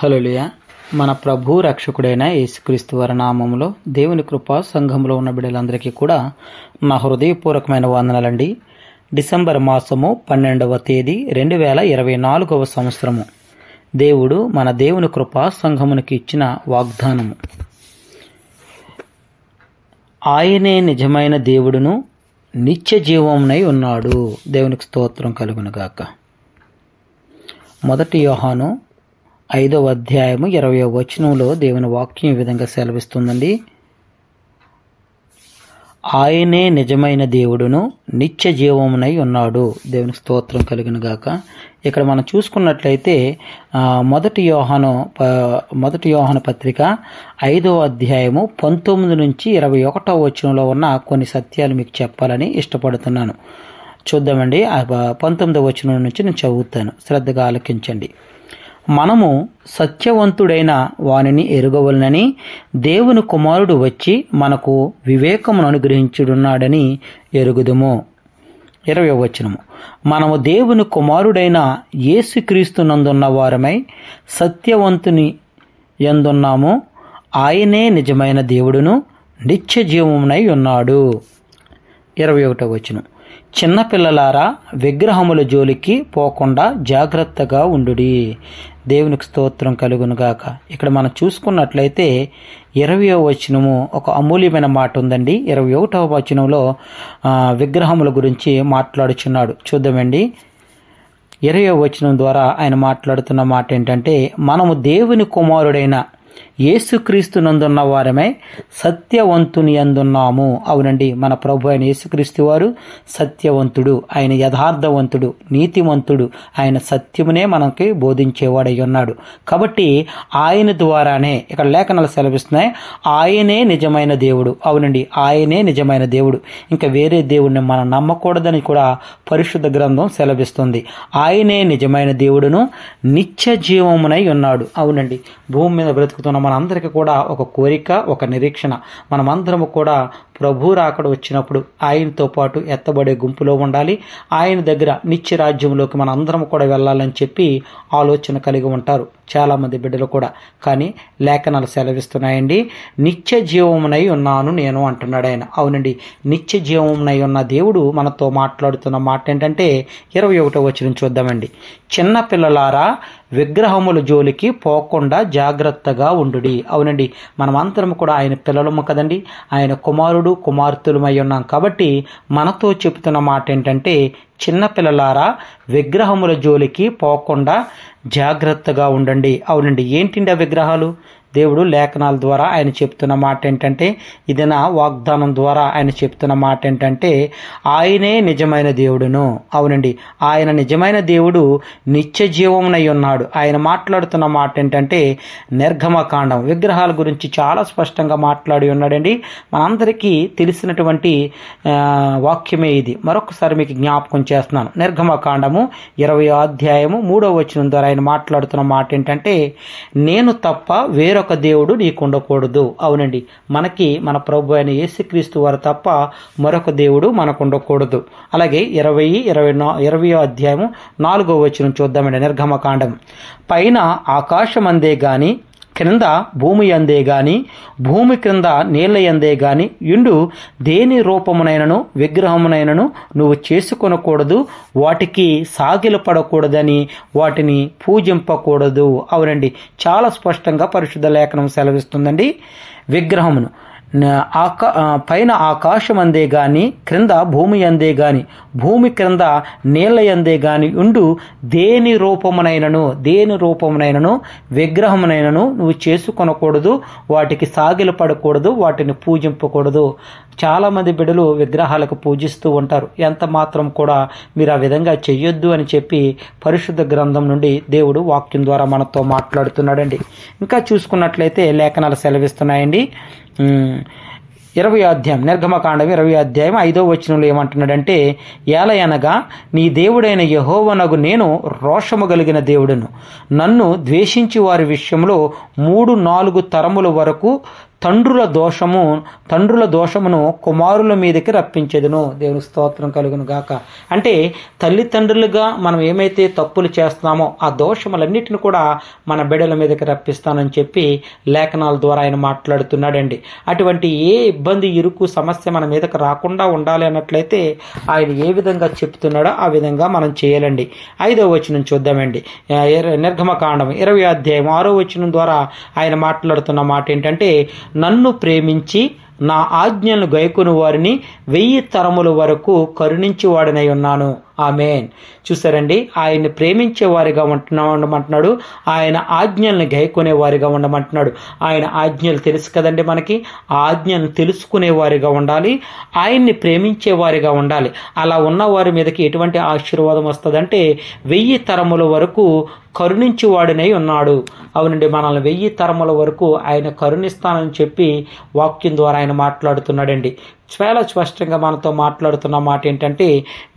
హల్లెలూయా. మన ప్రభు రక్షకుడైన యేసుక్రీస్తు వారి నామములో దేవుని కృప సంఘంలో ఉన్న బిడ్డలందరికీ కూడా నా హృదయపూర్వకమైన వందనాలండి. డిసెంబర్ మాసము 12వ తేదీ 2024వ సంవత్సరము దేవుడు మన దేవుని కృప సంఘమునికి ఇచ్చిన వాగ్దానము. ఆయనే నిజమైన దేవుడును నిత్య జీవమునై ఉన్నాడు. దేవునికి స్తోత్రం కలుగునుగాక. 1 యోహాను 5వ అధ్యాయము 20వ వచనంలో దేవుని వాక్యం ఈ విధంగా సెలవిస్తుందండి. ఆయనే నిజమైన దేవుడును నిత్య జీవమునై ఉన్నాడు. దేవునికి స్తోత్రం కలుగునుగాక. ఇక్కడ మనం చూసుకున్నట్లయితే 1 యోహాను పత్రిక 5వ అధ్యాయము 19 నుంచి 21వ వచనంలో ఉన్న కొన్ని సత్యాలు మీకు చెప్పాలని ఇష్టపడుతున్నాను. చూద్దామండి. 19వ వచనం నుంచి నేను చదువుతాను, శ్రద్ధగా ఆలకించండి. మనము సత్యవంతుడైన వానిని ఎరుగవలనని దేవుని కుమారుడు వచ్చి మనకు వివేకమును అనుగ్రహించుడున్నాడని ఎరుగుదుము. 20వ వచనము, మనము దేవుని కుమారుడైన యేసుక్రీస్తునందున్న వారమై సత్యవంతుని యందున్నాము. ఆయనే నిజమైన దేవుడును నిత్య జీవమునై ఉన్నాడు. 21వ వచనం, చిన్నపిల్లలారా విగ్రహముల జోలికి పోకుండా జాగ్రత్తగా ఉండుడి. దేవునికి స్తోత్రం కలుగునుగాక. ఇక్కడ మనం చూసుకున్నట్లయితే 20వ వచనము ఒక అమూల్యమైన మాట ఉందండి. 21వ వచనంలో విగ్రహముల గురించి మాట్లాడుచున్నాడు. చూద్దామండి. 20వ వచనం ద్వారా ఆయన మాట్లాడుతున్న మాట ఏంటంటే, మనము దేవుని కుమారుడైన యేసుక్రీస్తు నందున్న వారమై సత్యవంతుని యందున్నాము. అవునండి, మన ప్రభు అయిన యేసుక్రీస్తు వారు సత్యవంతుడు, ఆయన యథార్థవంతుడు, నీతివంతుడు, ఆయన సత్యమునే మనకి బోధించేవాడై ఉన్నాడు. కాబట్టి ఆయన ద్వారానే ఇక్కడ లేఖనాలు సెలవిస్తున్నాయి, ఆయనే నిజమైన దేవుడు. అవునండి, ఆయనే నిజమైన దేవుడు. ఇంకా వేరే దేవుడిని మనం నమ్మకూడదని కూడా పరిశుద్ధ గ్రంథం సెలవిస్తుంది. ఆయనే నిజమైన దేవుడును నిత్య జీవమునై ఉన్నాడు. అవునండి, భూమి మీద బ్రతుకుతున్న మనందరికీ కూడా ఒక కోరిక, ఒక నిరీక్షణ. మనమందరము కూడా ప్రభు రాకడ వచ్చినప్పుడు ఆయనతో పాటు ఎత్తబడే గుంపులో ఉండాలి. ఆయన దగ్గర నిత్య రాజ్యంలోకి మన అందరం కూడా వెళ్ళాలని చెప్పి ఆలోచన కలిగి ఉంటారు చాలామంది బిడ్డలు కూడా. కానీ లేఖనాలు సెలవిస్తున్నాయండి, నిత్య జీవమునై ఉన్నాను నేను అంటున్నాడు ఆయన. అవునండి, నిత్య జీవమునై ఉన్న దేవుడు మనతో మాట్లాడుతున్న మాట ఏంటంటే 21వ వచనం చూద్దామండి. చిన్న పిల్లలారా విగ్రహముల జోలికి పోకుండా జాగ్రత్తగా ఉండుడి. అవునండి, మనమందరం కూడా ఆయన పిల్లలము కదండి, ఆయన కుమారుడు కుమార్తెలమై ఉన్నాం. కాబట్టి మనతో చెబుతున్న మాట ఏంటంటే, చిన్నపిల్లలారా విగ్రహముల జోలికి పోకుండా జాగ్రత్తగా ఉండండి. అవునండి, ఏంటిండి ఆ విగ్రహాలు? దేవుడు లేఖనాల ద్వారా ఆయన చెప్తున్న మాట ఏంటంటే, ఇది నా వాగ్దానం ద్వారా ఆయన చెప్తున్న మాట ఏంటంటే, ఆయనే నిజమైన దేవుడును. అవునండి, ఆయన నిజమైన దేవుడు నిత్య జీవమునై ఉన్నాడు. ఆయన మాట్లాడుతున్న మాట ఏంటంటే నిర్గమకాండం విగ్రహాల గురించి చాలా స్పష్టంగా మాట్లాడి ఉన్నాడండి. మనందరికీ తెలిసినటువంటి వాక్యమే ఇది. మరొకసారి మీకు జ్ఞాపకం చేస్తున్నాను. నిర్గమకాండము 20వ అధ్యాయము 3వ వచనం ద్వారా ఆయన మాట్లాడుతున్న మాట ఏంటంటే, నేను తప్ప వేరొక దేవుడు నీకు ఉండకూడదు. అవునండి, మనకి మన ప్రభు అయిన యేసుక్రీస్తు వారు తప్ప మరొక దేవుడు మనకు ఉండకూడదు. అలాగే 20వ అధ్యాయము 4వ వచనం చూద్దామండి. నిర్గమకాండం, పైన ఆకాశం అందే గాని క్రింద భూమి అందే గాని భూమి క్రింద నీళ్ల అందే గాని ఇండు దేని రూపమునైనను విగ్రహమునైనను నువ్వు చేసుకొనకూడదు, వాటికి సాగిలపడకూడదని వాటిని పూజింపకూడదు. అవునండి, చాలా స్పష్టంగా పరిశుద్ధ లేఖనం సెలవిస్తుందండి. విగ్రహమును పైన ఆకాశం అందే గాని క్రింద భూమి అందే గాని భూమి క్రింద నీళ్ల అందే గాని ఉండు దేని రూపమునైనను విగ్రహమునైనను నువ్వు చేసుకొనకూడదు, వాటికి సాగిలపడకూడదు, వాటిని పూజింపకూడదు. చాలామంది బిడ్డలు విగ్రహాలకు పూజిస్తూ ఉంటారు. ఎంత మాత్రం కూడా మీరు ఆ విధంగా చెయ్యొద్దు అని చెప్పి పరిశుద్ధ గ్రంథం నుండి దేవుడు వాక్యం ద్వారా మనతో మాట్లాడుతున్నాడండి. ఇంకా చూసుకున్నట్లయితే లేఖనాలు సెలవిస్తున్నాయండి. 20వ అధ్యాయం నిర్గమకాండం 20వ అధ్యాయం 5వ వచనంలో ఏమంటున్నాడంటే, ఏలయనగా నీ దేవుడైన యెహోవానగు నేను రోషము కలిగిన దేవుడును, నన్ను ద్వేషించి వారి విషయంలో 3-4 తరముల వరకు తండ్రుల దోషమును కుమారుల మీదకి రప్పించెదను. దేవుని స్తోత్రం కలుగును గాక. అంటే తల్లిదండ్రులుగా మనం ఏమైతే తప్పులు చేస్తున్నామో ఆ దోషములన్నిటిని కూడా మన బిడ్డల మీదకి రప్పిస్తానని చెప్పి లేఖనాల ద్వారా ఆయన మాట్లాడుతున్నాడండి. అటువంటి ఏ ఇబ్బంది, ఇరుకు, సమస్య మన మీదకి రాకుండా ఉండాలి అన్నట్లయితే ఆయన ఏ విధంగా చెప్తున్నాడో ఆ విధంగా మనం చేయాలండి. 5వ వచనం చూద్దామండి. నిర్గమకాండం 20వ అధ్యాయం 6వ వచనం ద్వారా ఆయన మాట్లాడుతున్న మాట ఏంటంటే, నన్ను ప్రేమించి నా ఆజ్ఞలను గైకొను వారిని 1000 తరముల వరకు కరుణించి వాడినై ఉన్నాను. ఆమేన్. చూసారండి, ఆయన్ని ప్రేమించే వారిగా ఉండమంటున్నాడు, ఆయన ఆజ్ఞల్ని గైకొనే వారిగా ఉండమంటున్నాడు. ఆయన ఆజ్ఞలు తెలుసు కదండి మనకి. ఆ ఆజ్ఞను తెలుసుకునే వారిగా ఉండాలి, ఆయన్ని ప్రేమించే వారిగా ఉండాలి. అలా ఉన్న వారి మీదకి ఎటువంటి ఆశీర్వాదం వస్తుందంటే 1000 తరముల వరకు కరుణించి వాడినై ఉన్నాడు. అవునండి, మనల్ని 1000 తరముల వరకు ఆయన కరుణిస్తానని చెప్పి వాక్యం ద్వారా ఆయన మాట్లాడుతున్నాడండి. చాలా స్పష్టంగా మనతో మాట్లాడుతున్న మాట ఏంటంటే,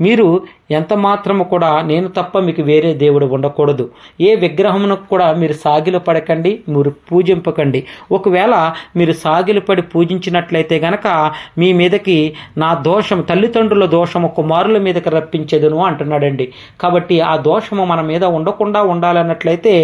మీరు ఎంత మాత్రము కూడా నేను తప్ప మీకు వేరే దేవుడు ఉండకూడదు. ఏ విగ్రహమునకు కూడా మీరు సాగిలు పడకండి, మీరు పూజింపకండి. ఒకవేళ మీరు సాగిలు పడి పూజించినట్లయితే గనక మీ మీదకి నా దోషం, తల్లిదండ్రుల దోషము కుమారుల మీదకి రప్పించేదును అంటున్నాడండి. కాబట్టి ఆ దోషము మన మీద ఉండకుండా ఉండాలన్నట్లయితే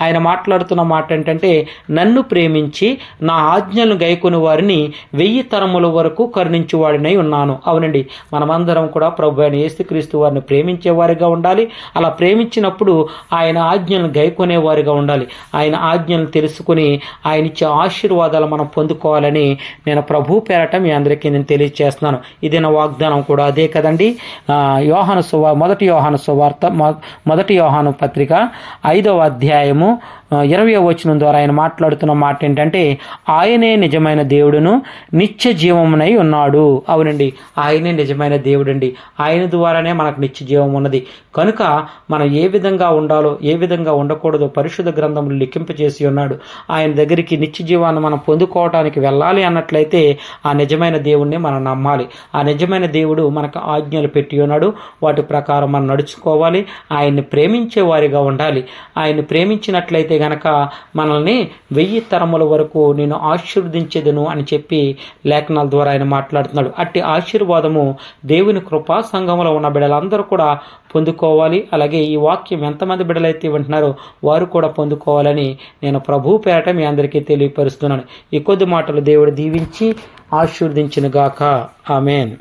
ఆయన మాట్లాడుతున్న మాట ఏంటంటే, నన్ను ప్రేమించి నా ఆజ్ఞలను గైకొని వారిని 1000 తరముల వరకు కరుణించువాడినై ఉన్నాను. అవునండి, మనమందరం కూడా ప్రభు అయిన యేసుక్రీస్తు వారిని ప్రేమించే వారిగా ఉండాలి. అలా ప్రేమించినప్పుడు ఆయన ఆజ్ఞలను గైకొనే వారిగా ఉండాలి. ఆయన ఆజ్ఞలను తెలుసుకుని ఆయన ఇచ్చే ఆశీర్వాదాలు మనం పొందుకోవాలని నేను ప్రభు పేరట మీ అందరికీ నేను తెలియజేస్తున్నాను. ఇది నా వాగ్దానం కూడా అదే కదండి. మొదటి యోహాను పత్రిక 5వ అధ్యాయము 20వ వచనం ద్వారా ఆయన మాట్లాడుతున్న మాట ఏంటంటే, ఆయనే నిజమైన దేవుడును నిత్య జీవమునై ఉన్నాడు. అవునండి, ఆయనే నిజమైన దేవుడండి. ఆయన ద్వారానే మనకు నిత్య జీవం ఉన్నది. కనుక మనం ఏ విధంగా ఉండాలో, ఏ విధంగా ఉండకూడదో పరిశుద్ధ గ్రంథములు లిఖింపజేసి ఉన్నాడు. ఆయన దగ్గరికి నిత్య జీవాన్ని మనం పొందుకోవటానికి వెళ్ళాలి అన్నట్లయితే ఆ నిజమైన దేవుణ్ణి మనం నమ్మాలి. ఆ నిజమైన దేవుడు మనకు ఆజ్ఞలు పెట్టి ఉన్నాడు, వాటి ప్రకారం మనం నడుచుకోవాలి. ఆయన్ని ప్రేమించే వారిగా ఉండాలి. ఆయన్ని ప్రేమించినట్లయితే గనక మనల్ని 1000 తరముల వరకు నేను ఆశీర్వదించేదను అని చెప్పి లేఖనాల ద్వారా ఆయన మాట్లాడుతున్నాడు. అట్టి ఆశీర్వాదము దేవుని కృపా సంఘంలో ఉన్న బిడ్డలందరూ కూడా పొందుకోవాలి. అలాగే ఈ వాక్యం ఎంతమంది బిడ్డలైతే వింటున్నారో వారు కూడా పొందుకోవాలని నేను ప్రభు పేరట మీ అందరికీ తెలియపరుస్తున్నాను. ఈ కొద్ది మాటలు దేవుడు దీవించి ఆశీర్వదించును గాక. ఆమేన్.